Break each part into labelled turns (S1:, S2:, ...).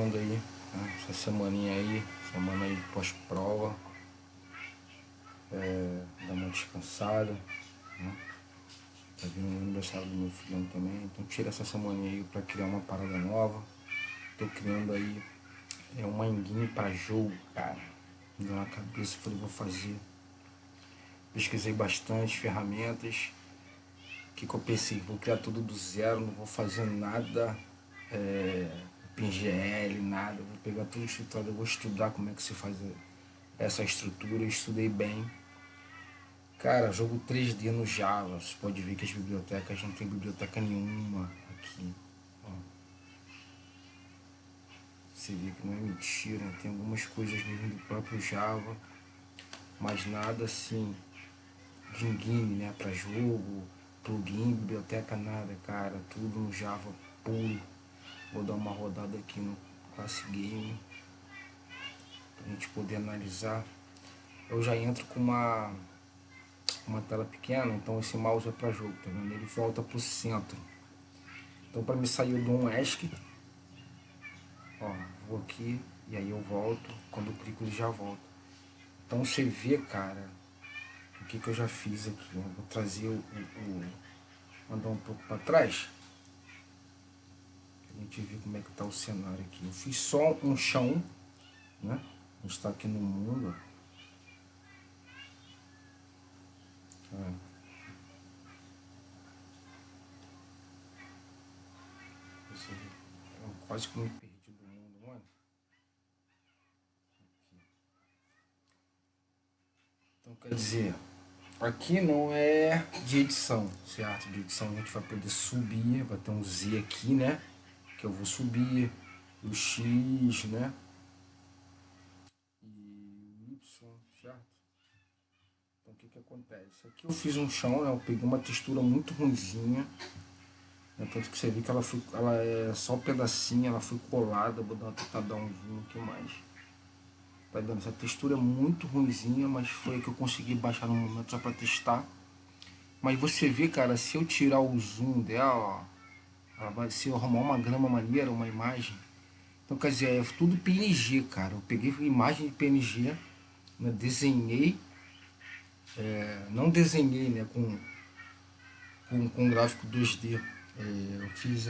S1: voltando aí, né? Essa semaninha aí, semana aí pós-prova, dar uma descansada, né? Tá vindo o aniversário do meu filhão também, então tira essa semaninha aí pra criar uma parada nova. Tô criando aí uma engine pra jogo, cara. Me deu na cabeça, falei, vou fazer. Pesquisei bastante ferramentas. O que eu pensei? Vou criar tudo do zero, não vou fazer nada, PGL, nada. Vou pegar tudo estruturado, eu vou estudar como é que se faz essa estrutura. Eu estudei bem. Cara, jogo 3D no Java. Você pode ver que as bibliotecas não tem biblioteca nenhuma aqui. Ó, você vê que não é mentira. Tem algumas coisas mesmo do próprio Java, mas nada assim de engine, né, para jogo, plugin, biblioteca, nada, cara, tudo no Java puro. Vou dar uma rodada aqui no Classic Game pra gente poder analisar. Eu já entro com uma tela pequena, então esse mouse é para jogo, tá vendo? Ele volta pro centro. Então para me sair eu dou um ESC, ó, vou aqui e aí eu volto, quando eu clico ele já volta. Então você vê, cara, o que eu já fiz aqui. Eu vou trazer andar um pouco para trás. A gente vê como é que tá o cenário aqui. Eu fiz só um chão, né? A gente está aqui no mundo. Eu quase que me perdi do mundo, mano. Então quer dizer, aqui não é de edição, certo? De edição a gente vai poder subir, vai ter um Z aqui, né? Que eu vou subir, o X, né? E o Y, certo? Então o que acontece? Aqui eu fiz um chão, né? Eu peguei uma textura muito ruinzinha, né? Tanto que você vê que ela é só um pedacinho, ela foi colada. Vou tentar dar um zoom aqui mais. Tá vendo? Essa textura é muito ruinzinha, mas foi a que eu consegui baixar no momento só pra testar. Mas você vê, cara, se eu tirar o zoom dela, ó, ela vai, se eu arrumar uma grama maneira, uma imagem. Então, quer dizer, é tudo PNG, cara. Eu peguei imagem de PNG, né, desenhei, não desenhei, né, com gráfico 2D. Eu fiz,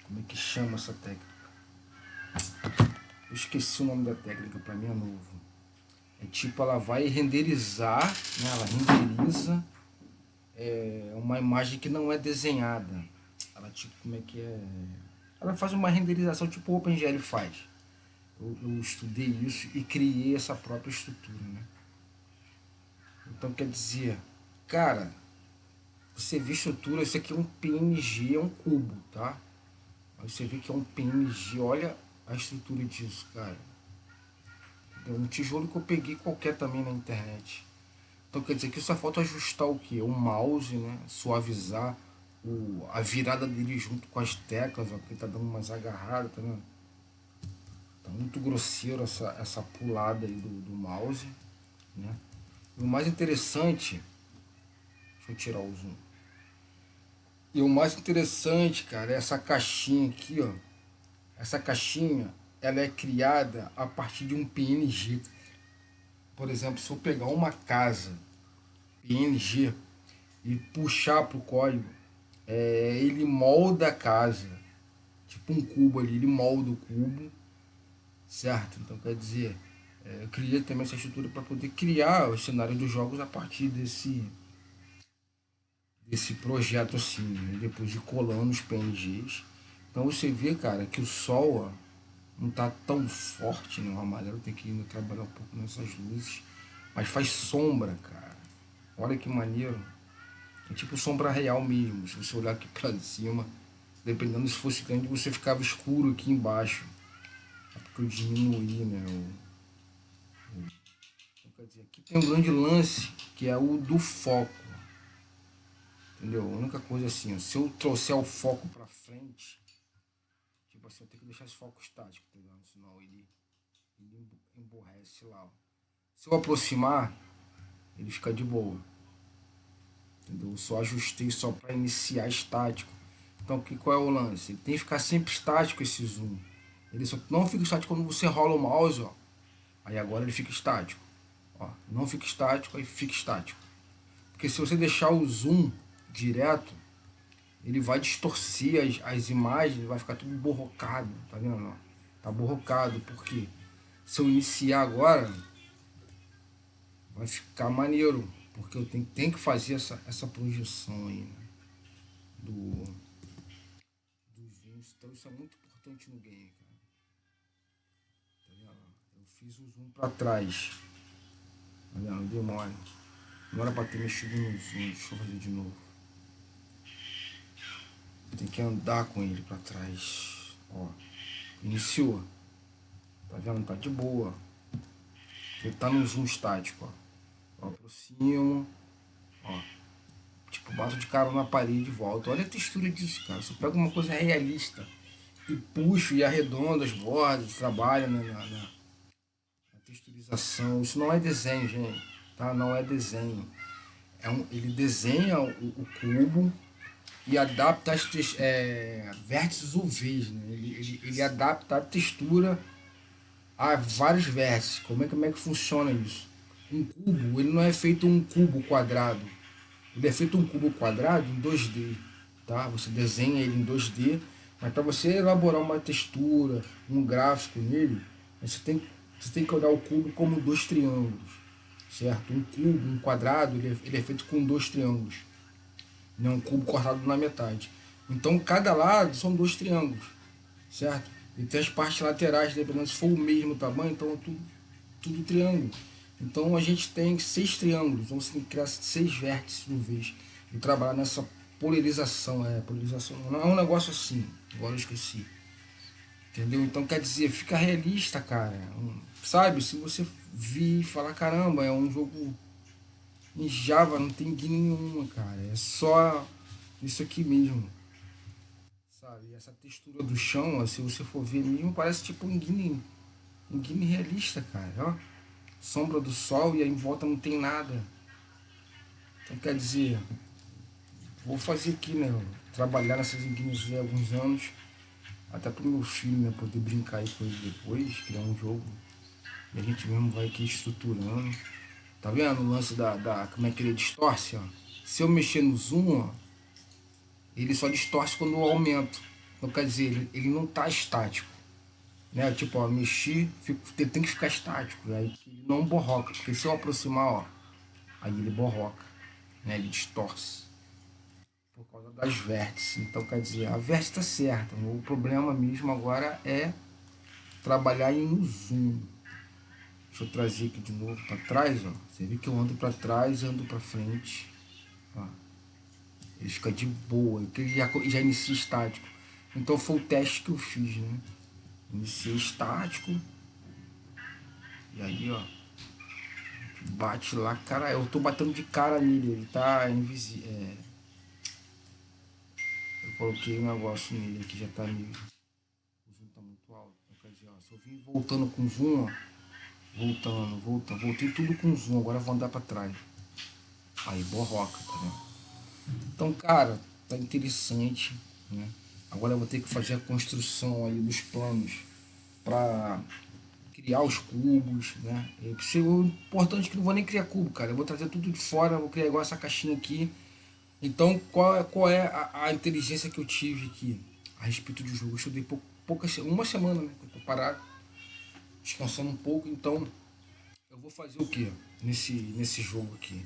S1: como é que chama essa técnica? Eu esqueci o nome da técnica, pra mim é novo. É tipo, ela vai renderizar, né, ela renderiza uma imagem que não é desenhada. Ela tipo, como é que é? Ela faz uma renderização tipo o OpenGL faz. Eu estudei isso e criei essa própria estrutura, né? Então quer dizer, cara, você vê estrutura, isso aqui é um PNG, é um cubo, tá? Aí você vê que é um PNG, olha a estrutura disso, cara. É um tijolo que eu peguei qualquer também na internet. Então quer dizer que só falta ajustar o que? O mouse, né? Suavizar a virada dele junto com as teclas, ó, porque tá dando umas agarradas, tá vendo? Tá muito grosseiro essa pulada aí do mouse, né? E o mais interessante, deixa eu tirar o zoom. E o mais interessante, cara, é essa caixinha aqui, ó. Essa caixinha, ela é criada a partir de um PNG. Por exemplo, se eu pegar uma casa PNG e puxar pro código, ele molda a casa, tipo um cubo ali, ele molda o cubo, certo? Então quer dizer, eu criei também essa estrutura para poder criar o cenário dos jogos a partir desse projeto assim, né? Depois de colando os PNGs. Então você vê, cara, que o sol, ó, não tá tão forte, né? O amarelo tem que ir trabalhar um pouco nessas luzes, mas faz sombra, cara. Olha que maneiro. É tipo sombra real mesmo. Se você olhar aqui pra cima, dependendo se fosse grande, você ficava escuro aqui embaixo. É porque eu diminuí, né? Então, quer dizer, aqui tem um grande lance, que é o do foco. Entendeu? A única coisa assim, ó, se eu trouxer o foco pra frente, tipo assim, eu tenho que deixar esse foco estático, entendeu? Senão ele emborrece lá, ó. Se eu aproximar, ele fica de boa. Entendeu? Eu só ajustei só para iniciar estático. Então qual é o lance? Ele tem que ficar sempre estático esse zoom. Ele só não fica estático quando você rola o mouse, ó. Aí agora ele fica estático. Ó, não fica estático, aí fica estático. Porque se você deixar o zoom direto, ele vai distorcer as imagens, vai ficar tudo borrocado, tá vendo? Tá borrocado, porque se eu iniciar agora, vai ficar maneiro, porque eu tenho que fazer essa projeção aí, né? Dos zooms. Então isso é muito importante no game, cara. Tá vendo? Eu fiz o zoom pra trás. Tá vendo? Deu mole. Não era pra ter mexido no zoom, deixa eu fazer de novo. Tem que andar com ele pra trás. Ó, iniciou. Tá vendo? Tá de boa. Ele tá no zoom estático, ó. Eu aproximo, ó. Tipo, bato de cara na parede e volto. Olha a textura disso, cara. Você pega uma coisa realista e puxa e arredonda as bordas, trabalha na texturização. Isso não é desenho, gente. Tá? Não é desenho. Ele desenha o cubo e adapta as vértices UVs. Né? Ele adapta a textura a vários vértices. Como é que funciona isso? Um cubo, ele não é feito um cubo quadrado. Ele é feito um cubo quadrado em 2D. Tá? Você desenha ele em 2D, mas para você elaborar uma textura, um gráfico nele, você tem que olhar o cubo como dois triângulos. Certo? Um cubo, um quadrado, ele é feito com dois triângulos. Não é um cubo cortado na metade. Então cada lado são dois triângulos. Certo? E tem as partes laterais, dependendo se for o mesmo tamanho, então é tudo triângulo. Então a gente tem 6 triângulos, então você tem que criar 6 vértices de uma vez e trabalhar nessa polarização. Polarização não é um negócio assim, agora eu esqueci. Entendeu? Então quer dizer, fica realista, cara. Sabe? Se você vir e falar, caramba, é um jogo em Java, não tem guia nenhuma, cara. É só isso aqui mesmo. Sabe? Essa textura do chão, ó, se você for ver mesmo, parece tipo um game realista, cara. Ó. Sombra do sol e aí em volta não tem nada. Então quer dizer, vou fazer aqui, né? Trabalhar nessas guias há alguns anos. Até pro meu filho, né? Poder brincar aí com ele depois, criar um jogo. E a gente mesmo vai aqui estruturando. Tá vendo o lance como é que ele distorce, ó? Se eu mexer no zoom, ó, ele só distorce quando eu aumento. Então quer dizer, ele não tá estático. Né? Tipo, ó, mexi, ele tem que ficar estático. Aí ele não borroca. Porque se eu aproximar, ó, aí ele borroca. Né? Ele distorce. Por causa das vértices. Então quer dizer, a vértice está certa. O problema mesmo agora é trabalhar em zoom. Deixa eu trazer aqui de novo para trás, ó. Você vê que eu ando para trás, ando para frente. Ó. Ele fica de boa, porque ele já inicia estático. Então foi o teste que eu fiz, né? Iniciei estático. E aí, ó. Bate lá, cara. Eu tô batendo de cara nele. Ele tá invisível. Eu coloquei um negócio nele aqui, já tá meio. O zoom tá muito alto. Quer dizer, ó, se eu vim voltando com zoom, ó. Voltando. Voltei tudo com zoom. Agora eu vou andar pra trás. Aí, borroca, tá vendo? Então, cara, tá interessante, né? Agora eu vou ter que fazer a construção aí dos planos para criar os cubos, né? O importante é que eu não vou nem criar cubo, cara. Eu vou trazer tudo de fora, vou criar igual essa caixinha aqui. Então, qual é a inteligência que eu tive aqui a respeito do jogo? Eu estudei uma semana, né? Eu tô parado, descansando um pouco. Então, eu vou fazer o que nesse jogo aqui?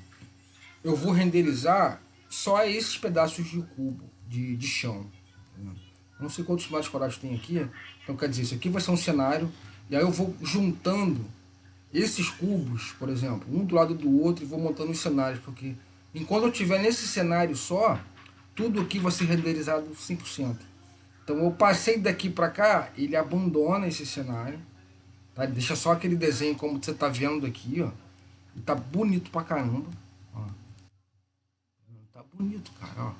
S1: Eu vou renderizar só esses pedaços de cubo, de chão. Né? Não sei quantos metros quadrados tem aqui. Então quer dizer, isso aqui vai ser um cenário. E aí eu vou juntando esses cubos, por exemplo, um do lado do outro e vou montando os cenários. Porque enquanto eu estiver nesse cenário só, tudo aqui vai ser renderizado 100%. Então eu passei daqui para cá, ele abandona esse cenário. Tá? Ele deixa só aquele desenho como você está vendo aqui. Ó. E tá bonito pra caramba. Ó. Tá bonito, cara, ó.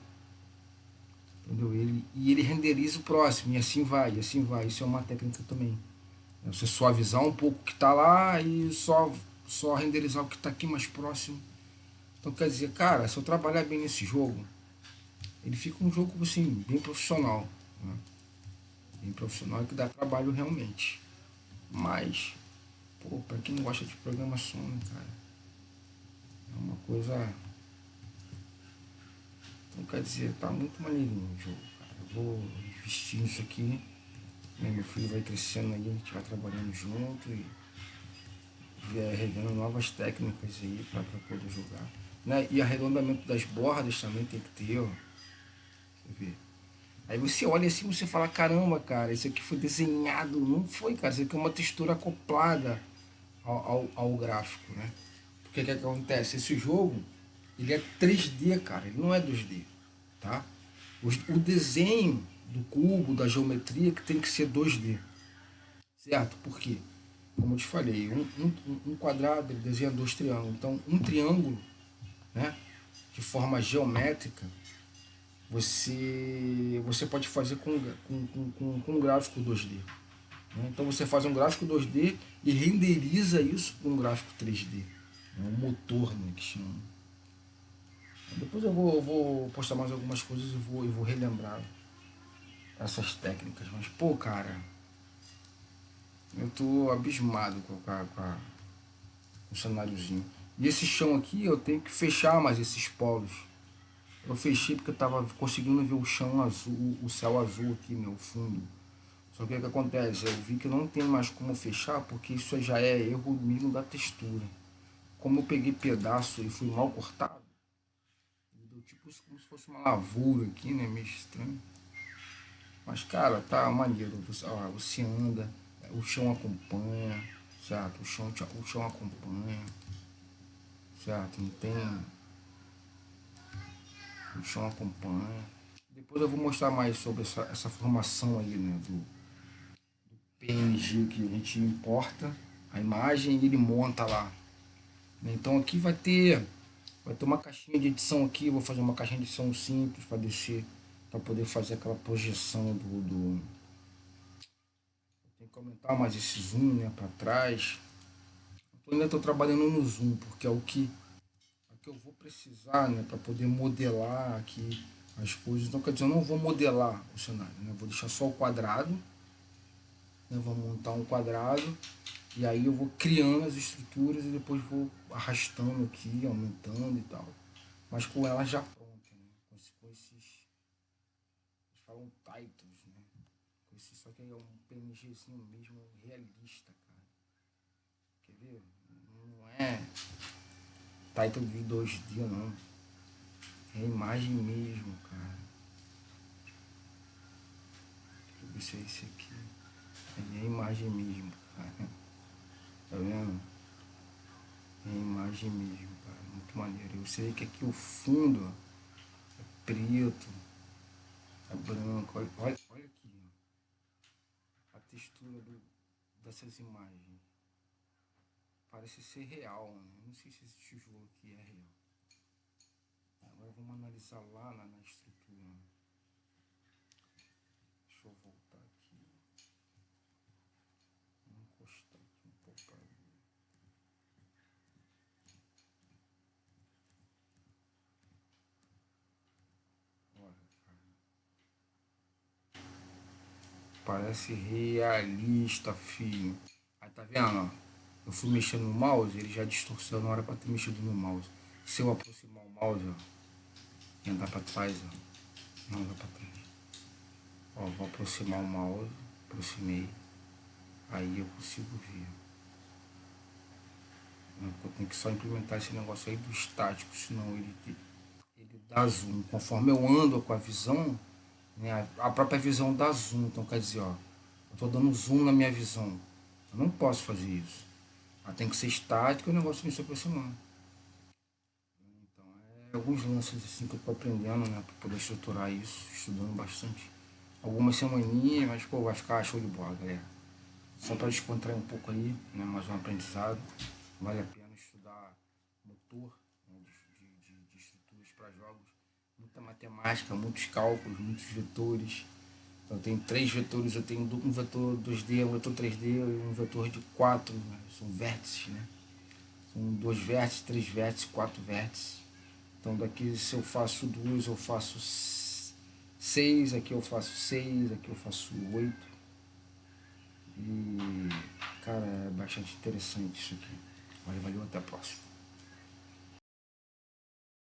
S1: Entendeu? Ele renderiza o próximo, e assim vai, e assim vai. Isso é uma técnica também. É você suavizar um pouco o que está lá e só renderizar o que está aqui mais próximo. Então quer dizer, cara, se eu trabalhar bem nesse jogo, ele fica um jogo assim, bem profissional. Né? bem profissional e que dá trabalho realmente. Mas, pô, pra quem não gosta de programação, né, cara? É uma coisa. Então quer dizer, tá muito maneirinho o jogo, cara. Eu vou investir nisso aqui, né? Meu filho vai crescendo aí, a gente vai trabalhando junto e revendo novas técnicas aí pra poder jogar. Né? E arredondamento das bordas também tem que ter, ó. Você vê. Aí você olha assim e você fala, caramba, cara, isso aqui foi desenhado. Não foi, cara, isso aqui é uma textura acoplada ao gráfico, né? Porque o que acontece? Esse jogo, ele é 3D, cara, ele não é 2D, tá? O desenho do cubo, da geometria, que tem que ser 2D, certo? Por quê? Como eu te falei, um quadrado ele desenha dois triângulos. Então, um triângulo, né, de forma geométrica, você pode fazer com um gráfico 2D. Né? Então, você faz um gráfico 2D e renderiza isso com um gráfico 3D. É um motor, né, que chama. Depois eu vou postar mais algumas coisas e vou relembrar essas técnicas. Mas, pô, cara, eu tô abismado com o cenáriozinho. E esse chão aqui eu tenho que fechar mais esses polos. Eu fechei porque eu tava conseguindo ver o chão azul, o céu azul aqui, meu fundo. Só que o que acontece? Eu vi que não tem mais como fechar porque isso já é erro mesmo da textura. Como eu peguei pedaço e fui mal cortado, deu tipo como se fosse uma lavura aqui, né? Meio estranho. Mas, cara, tá maneiro. Você anda, o chão acompanha, certo? O chão acompanha, certo? Não tem. O chão acompanha. Depois eu vou mostrar mais sobre essa formação aí, né? Do PNG que a gente importa a imagem e ele monta lá. Então aqui vai ter uma caixinha de edição aqui. Eu vou fazer uma caixinha de edição simples para descer, para poder fazer aquela projeção do tem que aumentar mais esse zoom, né, para trás. Eu ainda estou trabalhando no zoom, porque é o que eu vou precisar, né, para poder modelar aqui as coisas. Então, quer dizer, eu não vou modelar o cenário, né, eu vou deixar só o quadrado, né, vou montar um quadrado e aí eu vou criando as estruturas e depois vou arrastando aqui, aumentando e tal. Mas com ela já pronta, né, com esses eles falam titles, né, só que é um PNGzinho mesmo realista, cara. Quer ver? Não é title de 2D, não. É imagem mesmo, cara. Deixa eu ver se é esse aqui. É imagem mesmo, cara. Tá vendo? É imagem mesmo, cara. Muito maneiro. Eu sei que aqui o fundo é preto, é branco. Olha aqui, ó. A textura dessas imagens. Parece ser real, né? Não sei se esse tijolo aqui é real. Agora vamos analisar lá na estrutura. Deixa eu voltar aqui. Vou encostar aqui um pouco para ver. Olha, cara. Parece realista, filho. Aí tá vendo, ó? Eu fui mexendo no mouse, ele já distorceu na hora para ter mexido no mouse. Se eu aproximar o mouse, ó, e andar para trás, ó. Não andar para trás. Ó, vou aproximar o mouse, aproximei. Aí eu consigo ver. Eu tenho que só implementar esse negócio aí do estático, senão ele dá zoom. Conforme eu ando com a visão, né, a própria visão dá zoom. Então quer dizer, ó, eu estou dando zoom na minha visão. Eu não posso fazer isso. Ela tem que ser estático e o negócio vem se aproximando. Então alguns lances assim que eu estou aprendendo, né, para poder estruturar isso, estudando bastante. Algumas semaninhas, mas pô, vai ficar show de bola, galera. Só para descontrair um pouco aí, né, mais um aprendizado. Vale a pena estudar motor, né, de estruturas para jogos. Muita matemática, muitos cálculos, muitos vetores. Então, eu tenho 3 vetores, eu tenho um vetor 2D, um vetor 3D e um vetor de 4, né? São vértices, né? São 2 vértices, 3 vértices, 4 vértices. Então daqui se eu faço 2, eu faço 6, aqui eu faço 6, aqui eu faço 8. bastante interessante isso aqui. Valeu, até a próxima.